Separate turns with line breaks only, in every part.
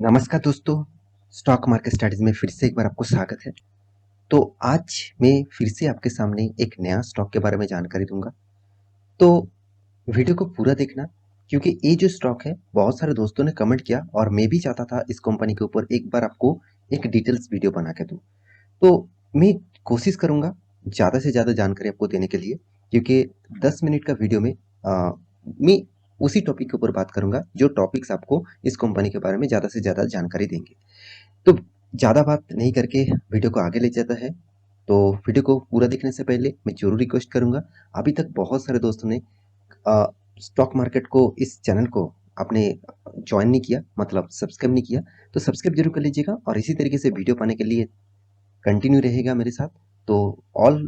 नमस्कार दोस्तों, stock market studies में फिर से एक बार आपको स्वागत है। तो आज मैं फिर से आपके सामने एक नया स्टॉक के बारे में जानकारी दूंगा। तो वीडियो को पूरा देखना, क्योंकि ये जो स्टॉक है बहुत सारे दोस्तों ने कमेंट किया और मैं भी चाहता था इस कंपनी के ऊपर एक बार आपको एक डिटेल्स वीडियो बना के दूं। तो मैं कोशिश करूंगा ज़्यादा से ज़्यादा जानकारी आपको देने के लिए, क्योंकि 10 मिनट का वीडियो में मैं उसी टॉपिक के ऊपर बात करूंगा जो टॉपिक्स आपको इस कंपनी के बारे में ज़्यादा से ज़्यादा जानकारी देंगे। तो ज़्यादा बात नहीं करके वीडियो को आगे ले जाता है। तो वीडियो को पूरा देखने से पहले मैं ज़रूर रिक्वेस्ट करूंगा, अभी तक बहुत सारे दोस्तों ने स्टॉक मार्केट को, इस चैनल को आपने ज्वाइन नहीं किया, मतलब सब्सक्राइब नहीं किया, तो सब्सक्राइब जरूर कर लीजिएगा और इसी तरीके से वीडियो पाने के लिए कंटिन्यू रहेगा मेरे साथ। तो ऑल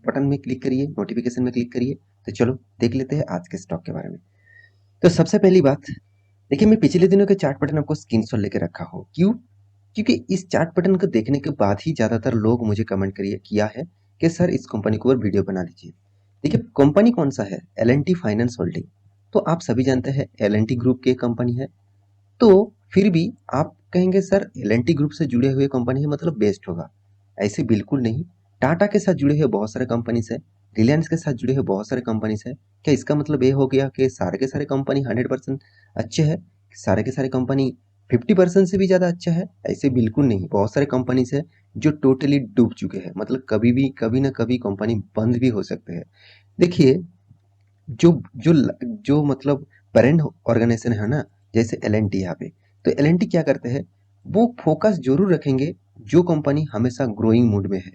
बटन में क्लिक करिए, नोटिफिकेशन में क्लिक करिए। तो चलो देख लेते हैं आज के स्टॉक के बारे में। तो सबसे पहली बात, देखिए मैं पिछले दिनों के चार्ट पैटर्न आपको स्क्रीनशॉट लेके रखा हो। क्यों? क्योंकि इस चार्ट पैटर्न को देखने के बाद ही ज़्यादातर लोग मुझे कमेंट करिए किया है कि सर इस कंपनी के ऊपर वीडियो बना लीजिए। देखिए कंपनी कौन सा है? L&T finance holding. तो आप सभी जानते हैं एल&टी ग्रुप की एक कंपनी है। तो फिर भी आप कहेंगे सर एल&टी ग्रुप से जुड़े हुए कंपनी है मतलब बेस्ट होगा। ऐसे बिल्कुल नहीं। टाटा के साथ जुड़े हुए बहुत सारे कंपनीज है, रिलायंस के साथ जुड़े हुए बहुत सारे कंपनीज है। क्या इसका मतलब ये हो गया कि सारे के सारे कंपनी 100% अच्छे हैं? सारे के सारे कंपनी 50% से भी ज़्यादा अच्छा है? ऐसे बिल्कुल नहीं। बहुत सारे कंपनीज है जो टोटली डूब चुके हैं, मतलब कभी भी कभी ना कभी कंपनी बंद भी हो सकते हैं। देखिए जो जो जो मतलब पेरेंट ऑर्गेनाइजेशन है ना, जैसे एल&टी यहाँ पे, तो एल&टी क्या करते हैं, वो फोकस जरूर रखेंगे जो कंपनी हमेशा ग्रोइंग मूड में है,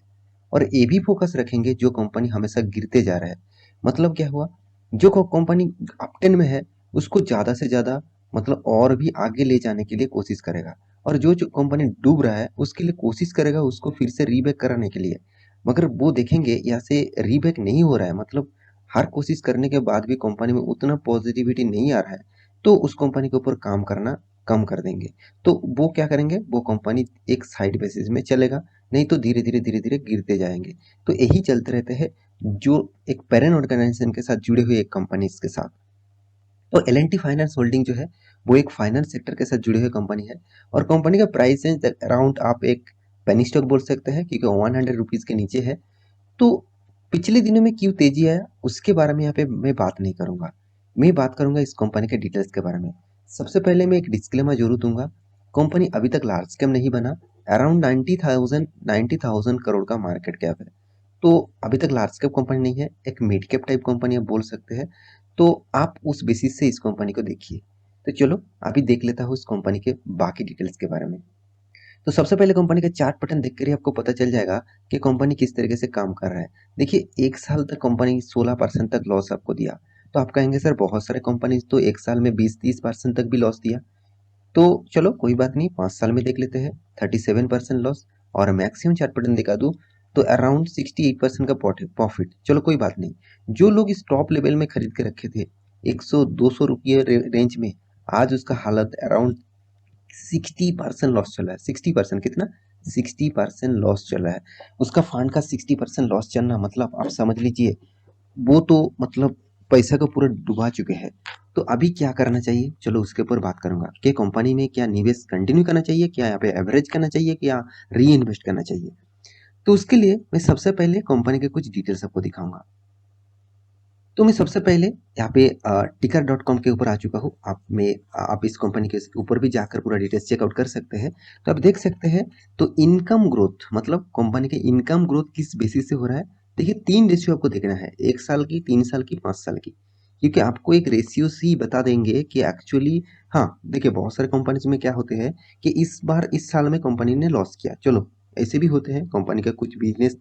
और ये भी फोकस रखेंगे जो कंपनी हमेशा गिरते जा रहा है। मतलब क्या हुआ, जो कंपनी अपटेन में है उसको ज़्यादा से ज़्यादा मतलब और भी आगे ले जाने के लिए कोशिश करेगा, और जो जो कंपनी डूब रहा है उसके लिए कोशिश करेगा उसको फिर से रीबैक कराने के लिए। मगर वो देखेंगे यहाँ से रीबैक नहीं हो रहा है, मतलब हर कोशिश करने के बाद भी कंपनी में उतना पॉजिटिविटी नहीं आ रहा है, तो उस कंपनी के ऊपर काम करना कम कर देंगे। तो वो क्या करेंगे, वो कंपनी एक साइड बेसिस में चलेगा, नहीं तो धीरे धीरे धीरे धीरे गिरते जाएंगे। तो यही चलते रहते हैं जो एक पेरेंट ऑर्गेनाइजेशन के साथ जुड़े हुए एक कंपनीज के साथ। तो एल&टी फाइनेंस होल्डिंग जो है वो एक फाइनेंस सेक्टर के साथ जुड़े हुए कंपनी है, और कंपनी का प्राइस है अराउंड, आप एक पेनी स्टॉक बोल सकते हैं क्योंकि 100 रुपीज़ के नीचे है। तो पिछले दिनों में क्यों तेजी आया उसके बारे में यहाँ पे मैं बात नहीं करूंगा। मैं बात करूंगा इस कंपनी के डिटेल्स के बारे में। सबसे पहले मैं एक डिस्क्लेमर जरूर दूंगा, कंपनी अभी तक लार्ज कैप नहीं बना। अराउंड 90,000 करोड़ का मार्केट कैप है। तो अभी तक लार्ज कैप कंपनी नहीं है, एक मिड कैप टाइप कंपनी आप बोल सकते हैं। तो आप उस बेसिस से इस कंपनी को देखिए। तो चलो अभी देख लेता हूँ इस कंपनी के बाकी डिटेल्स के बारे में। तो सबसे पहले कंपनी का चार्ट पैटर्न देखकर ही आपको पता चल जाएगा कि कंपनी किस तरीके से काम कर रहा है। देखिए 1 साल तक कंपनी 16% तक लॉस आपको दिया। तो आप कहेंगे सर बहुत सारे कंपनी तो 1 साल में 20-30% तक भी लॉस दिया। तो चलो कोई बात नहीं, 5 साल में देख लेते हैं 37% लॉस, और मैक्सिमम चार्ट पैटर्न दिखा दूं तो अराउंड 68% का प्रॉफिट। चलो कोई बात नहीं। जो लोग इस टॉप लेवल में खरीद के रखे थे 100-200 रुपये रेंज में, आज उसका हालत अराउंड 60% लॉस चला है। 60% कितना? 60% लॉस चला है। उसका फंड का 60% लॉस चलना मतलब आप समझ लीजिए वो तो मतलब पैसा को पूरा डुबा चुके हैं। तो अभी क्या करना चाहिए, चलो उसके ऊपर बात करूंगा कि कंपनी में क्या निवेश कंटिन्यू करना चाहिए, क्या यहाँ पे एवरेज करना चाहिए, क्या री इन्वेस्ट करना चाहिए। तो उसके लिए मैं सबसे पहले कंपनी के कुछ डिटेल्स आपको दिखाऊंगा। तो मैं सबसे पहले यहाँ पे टिकर.com के ऊपर आ चुका हूँ। आप इस कंपनी के ऊपर भी जाकर पूरा डिटेल्स चेकआउट कर सकते हैं। तो आप देख सकते हैं, तो इनकम ग्रोथ मतलब कंपनी के इनकम ग्रोथ किस बेसिस से हो रहा है। देखिए 3 रेशियो आपको देखना है, 1 साल की, 3 साल की, 5 साल की, क्योंकि आपको एक रेशियो सी बता देंगे कि एक्चुअली। हाँ देखिए बहुत सारे कंपनीज में क्या होते हैं कि इस बार इस साल में कंपनी ने लॉस किया, चलो ऐसे भी होते हैं, कंपनी का कुछ बिजनेस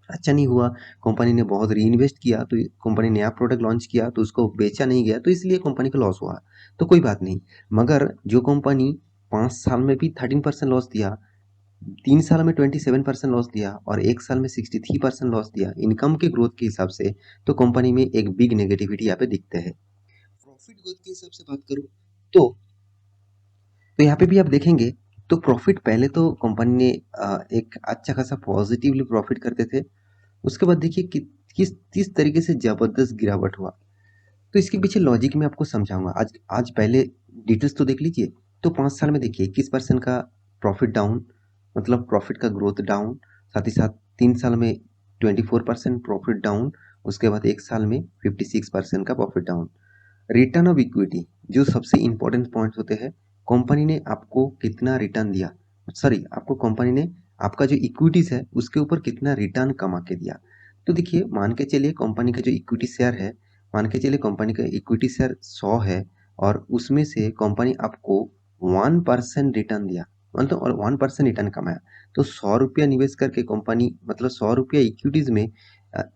अच्छा नहीं हुआ, कंपनी ने बहुत री इन्वेस्ट किया, तो कंपनी नया प्रोडक्ट लॉन्च किया तो उसको बेचा नहीं गया, तो इसलिए कंपनी को लॉस हुआ। तो कोई बात नहीं। मगर जो कंपनी 5 साल में भी 13% लॉस दिया, 3 साल में 27% लॉस दिया, और 1 साल में 63% लॉस दिया इनकम के ग्रोथ के हिसाब से, तो कंपनी में एक बिग नेगेटिविटी यहाँ पे दिखते हैं। प्रॉफिट ग्रोथ के हिसाब से बात करूँ तो यहाँ पे भी आप देखेंगे, तो प्रॉफिट पहले तो कंपनी ने एक अच्छा खासा पॉजिटिवली प्रॉफिट करते थे। उसके बाद देखिए कि किस तरीके से जबरदस्त गिरावट हुआ। तो इसके पीछे लॉजिक मैं आपको समझाऊंगा। आज आज पहले डिटेल्स तो देख लीजिए। तो 5 साल में देखिए 21% का प्रॉफिट डाउन, मतलब प्रॉफिट का ग्रोथ डाउन, साथ ही साथ 3 साल में 24% प्रॉफिट डाउन, उसके बाद 1 साल में 56% का profit down. Return of equity, जो सबसे इंपॉर्टेंट पॉइंट्स होते हैं, कंपनी ने आपको कितना रिटर्न दिया, सॉरी आपको कंपनी ने आपका जो इक्विटीज है उसके ऊपर कितना रिटर्न कमा के दिया। तो देखिए मान के चलिए कंपनी का जो इक्विटी शेयर है, मान के चलिए कंपनी का इक्विटी शेयर 100 है और उसमें से कंपनी आपको 1% रिटर्न दिया, मतलब और 1% रिटर्न कमाया। तो 100 रुपया निवेश करके कंपनी, मतलब 100 रुपया इक्विटीज में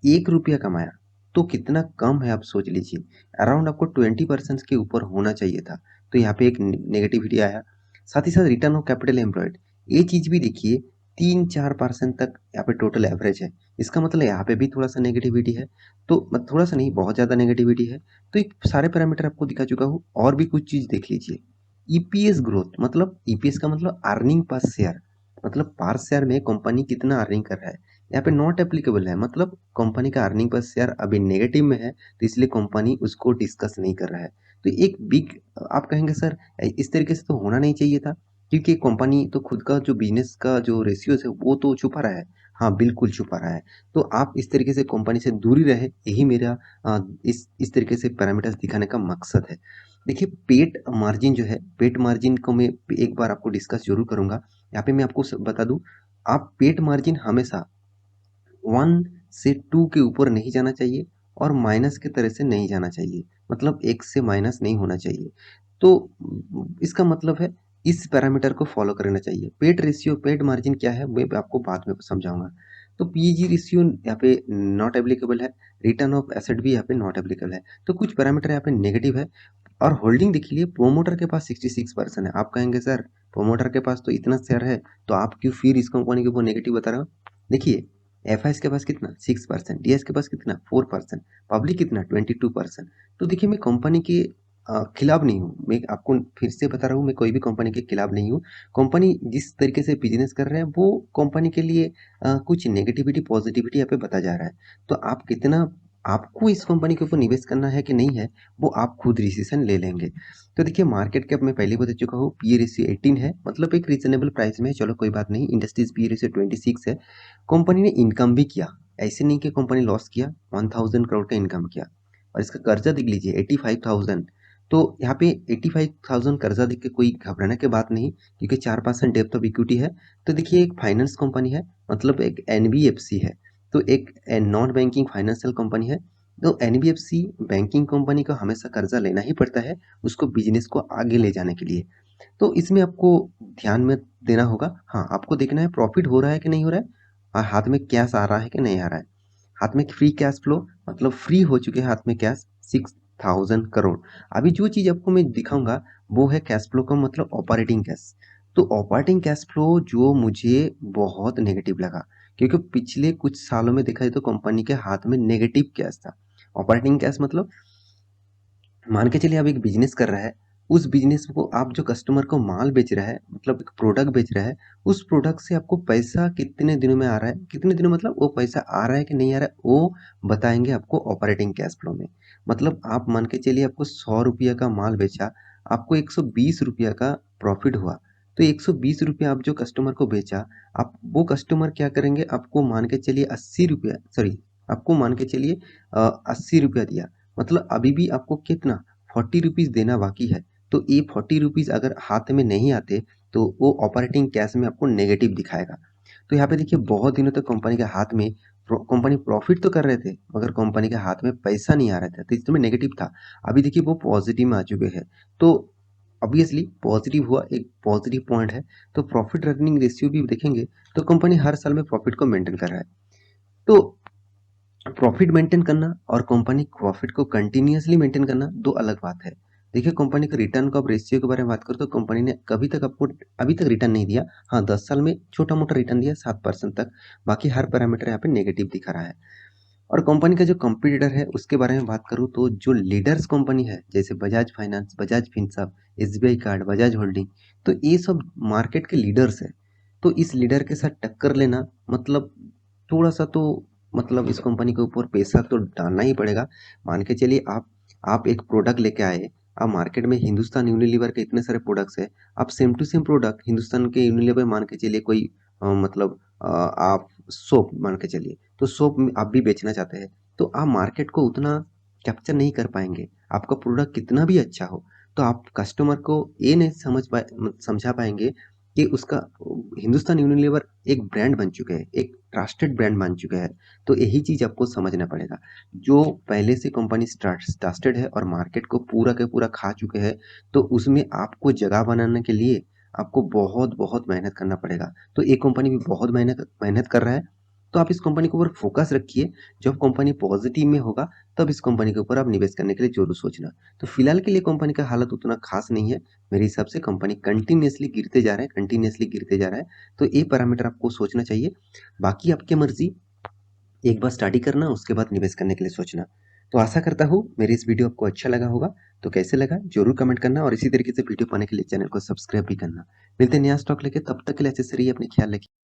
1 रुपया कमाया, तो कितना कम है आप सोच लीजिए। अराउंड आपको 20% के ऊपर होना चाहिए था। तो यहाँ पे एक नेगेटिविटी आया। साथ ही साथ रिटर्न ऑफ कैपिटल एम्प्लॉयड, ये चीज भी देखिए 3-4% तक यहाँ पे टोटल एवरेज है। इसका मतलब यहाँ पे भी थोड़ा सा नेगेटिविटी है। तो थोड़ा सा नहीं, बहुत ज्यादा नेगेटिविटी है। तो एक सारे पैरामीटर आपको दिखा चुका हूँ, और भी कुछ चीज देख लीजिए। ईपीएस ग्रोथ, मतलब ईपीएस का मतलब अर्निंग पर शेयर, मतलब पर शेयर में कंपनी कितना अर्निंग कर रहा है। यहाँ पे नॉट एप्लीकेबल है, मतलब कंपनी का अर्निंग पर शेयर अभी नेगेटिव में है, तो इसलिए कंपनी उसको डिस्कस नहीं कर रहा है। तो एक बिग, आप कहेंगे सर इस तरीके से तो होना नहीं चाहिए था, क्योंकि कंपनी तो खुद का जो बिजनेस का जो रेशियो है वो तो छुपा रहा है। हाँ बिल्कुल छुपा रहा है। तो आप इस तरीके से कंपनी से दूरी रहे, यही मेरा इस तरीके से पैरामीटर्स दिखाने का मकसद है। देखिए पेट मार्जिन जो है, पेट मार्जिन को मैं एक बार आपको डिस्कस जरूर करूंगा। यहाँ पे मैं आपको बता दूं, आप पेट मार्जिन हमेशा 1 से 2 के ऊपर नहीं जाना चाहिए और माइनस के तरह से नहीं जाना चाहिए, मतलब 1 से माइनस नहीं होना चाहिए। तो इसका मतलब है इस पैरामीटर को फॉलो करना चाहिए। पेड रेशियो, पेड मार्जिन क्या है मैं आपको बाद में समझाऊंगा। तो पीजी रेशियो यहाँ पे नॉट एप्लीकेबल है, रिटर्न ऑफ एसेट भी यहाँ पे नॉट एप्लीकेबल है। तो कुछ पैरामीटर यहाँ पे नेगेटिव है। और होल्डिंग देख लीजिए, प्रोमोटर के पास 66% है। आप कहेंगे सर प्रोमोटर के पास तो इतना शेयर है, तो आप क्यों फिर इस कंपनी के ऊपर नेगेटिव बता रहे हो। देखिए एफ के पास कितना 6%, डीएस के पास कितना 4%, पब्लिक कितना 22%। तो देखिए मैं कंपनी के खिलाफ नहीं हूँ, मैं आपको फिर से बता रहा हूँ, मैं कोई भी कंपनी के खिलाफ नहीं हूँ। कंपनी जिस तरीके से बिजनेस कर रहे हैं वो कंपनी के लिए कुछ नेगेटिविटी पॉजिटिविटी यहाँ पे बता जा रहा है। तो आप कितना, आपको इस कंपनी के ऊपर निवेश करना है कि नहीं है, वो आप खुद डिसीजन ले लेंगे। तो देखिए मार्केट कैप में पहले बता चुका हूँ, पी रेशियो 18 है, मतलब एक रीजनेबल प्राइस में है। चलो कोई बात नहीं। इंडस्ट्रीज पी रेशियो 26 है। कंपनी ने इनकम भी किया, ऐसे नहीं कि कंपनी लॉस किया, 1000 करोड़ का इनकम किया। और इसका कर्जा देख लीजिए 85,000। तो यहाँ पे 85,000 कर्जा देख के कोई घबराने की बात नहीं, क्योंकि 4% डेप्थ ऑफ इक्विटी है। तो देखिए एक फाइनेंस कंपनी है, मतलब एक एनबीएफसी है, तो एक नॉन बैंकिंग फाइनेंशियल कंपनी है। तो एनबीएफसी बैंकिंग कंपनी को हमेशा कर्जा लेना ही पड़ता है, उसको बिजनेस को आगे ले जाने के लिए। तो इसमें आपको ध्यान में देना होगा। हाँ आपको देखना है प्रॉफिट हो रहा है कि नहीं हो रहा है, और हाथ में कैश आ रहा है कि नहीं आ रहा है। हाथ में फ्री कैश फ्लो, मतलब फ्री हो चुके हैं हाथ में कैश 6,000 करोड़। अभी जो चीज आपको मैं दिखाऊंगा वो है कैश फ्लो का मतलब ऑपरेटिंग कैश। तो ऑपरेटिंग कैश फ्लो जो मुझे बहुत नेगेटिव लगा, क्योंकि पिछले कुछ सालों में देखा जाए तो कंपनी के हाथ में नेगेटिव कैश था। ऑपरेटिंग कैश मतलब मान के चलिए आप एक बिजनेस कर रहा है, उस बिजनेस को आप जो कस्टमर को माल बेच रहा है, मतलब एक प्रोडक्ट बेच रहा है, उस प्रोडक्ट से आपको पैसा कितने दिनों में आ रहा है, कितने दिनों मतलब वो पैसा आ रहा है कि नहीं आ रहा है, वो बताएंगे आपको ऑपरेटिंग कैश फ्लो में। मतलब आप मान के चलिए आपको 100 रुपया का माल बेचा, आपको 120 रुपया का प्रॉफिट हुआ। तो 120 रुपया आप जो कस्टमर को बेचा, आप वो कस्टमर क्या करेंगे, आपको मान के चलिए 80 रुपया, सॉरी आपको मान के चलिए 80 रुपया दिया, मतलब अभी भी आपको कितना 40 रुपीज देना बाकी है। तो ये 40 रुपीज अगर हाथ में नहीं आते तो वो ऑपरेटिंग कैश में आपको नेगेटिव दिखाएगा। तो यहाँ पे देखिए बहुत दिनों तक कंपनी के हाथ में, कंपनी प्रॉफिट तो कर रहे थे मगर कंपनी के हाथ में पैसा नहीं आ रहा था, तो इसमें नेगेटिव था। अभी देखिए वो पॉजिटिव में आ चुके हैं। तो ऑब्वियसली पॉजिटिव हुआ, एक पॉजिटिव पॉइंट है। तो प्रॉफिट अर्निंग रेशियो भी देखेंगे तो कंपनी हर साल में प्रॉफिट को मेंटेन कर रहा है। तो प्रॉफिट मेंटेन करना और कंपनी प्रॉफिट को कंटिन्यूअसली मेंटेन करना दो अलग बात है। देखिए कंपनी का रिटर्न का रेशियो के बारे में बात करो तो कंपनी ने कभी तक आपको अभी तक रिटर्न नहीं दिया। हाँ 10 साल में छोटा मोटा रिटर्न दिया 7% तक, बाकी हर पैरामीटर यहाँ पे नेगेटिव दिखा रहा है। और कंपनी का जो कंपटीटर है उसके बारे में बात करूँ तो जो लीडर्स कंपनी है जैसे Bajaj finance, Bajaj Finserv, SBI card, Bajaj holding, तो ये सब मार्केट के लीडर्स है। तो इस लीडर के साथ टक्कर लेना मतलब थोड़ा सा तो, मतलब इस कंपनी के ऊपर पैसा तो डालना ही पड़ेगा। मान के चलिए आप एक प्रोडक्ट लेके आए, अब मार्केट में हिंदुस्तान यूनिलीवर के इतने सारे प्रोडक्ट्स है, आप same to same product Hindustan के यूनिलीवर मान के चलिए कोई मतलब आप सोप मान के चलिए, तो सोप आप भी बेचना चाहते हैं, तो आप मार्केट को उतना कैप्चर नहीं कर पाएंगे। आपका प्रोडक्ट कितना भी अच्छा हो, तो आप कस्टमर को ये नहीं समझा पाएंगे कि उसका हिंदुस्तान यूनिलीवर एक ब्रांड बन चुका है, एक ट्रस्टेड ब्रांड बन चुका है। तो यही चीज आपको समझना पड़ेगा। जो पहले से कंपनी ट्रस्टेड है और मार्केट को पूरा के पूरा खा चुके हैं, तो उसमें आपको जगह बनाने के लिए आपको बहुत बहुत मेहनत करना पड़ेगा। तो ये कंपनी भी बहुत मेहनत मेहनत कर रहा है, तो आप इस कंपनी के ऊपर फोकस रखिए। जब कंपनी पॉजिटिव में होगा, तब इस कंपनी के ऊपर आप निवेश करने के लिए जरूर सोचना। तो फिलहाल के लिए कंपनी का हालत उतना खास नहीं है। मेरे हिसाब से कंपनी कंटिन्यूअसली गिरते जा रहा है, कंटिन्यूअसली गिरते जा रहा है। तो ये पैरामीटर आपको सोचना चाहिए। बाकी आपकी मर्जी, एक बार स्टडी करना, उसके बाद निवेश करने के लिए सोचना। तो आशा करता हूँ मेरी इस वीडियो आपको अच्छा लगा होगा। तो कैसे लगा जरूर कमेंट करना, और इसी तरीके से वीडियो पाने के लिए चैनल को सब्सक्राइब भी करना। मिलते हैं नया स्टॉक लेके, तब तक के लिए अच्छे से रहिए, अपने ख्याल रखिए।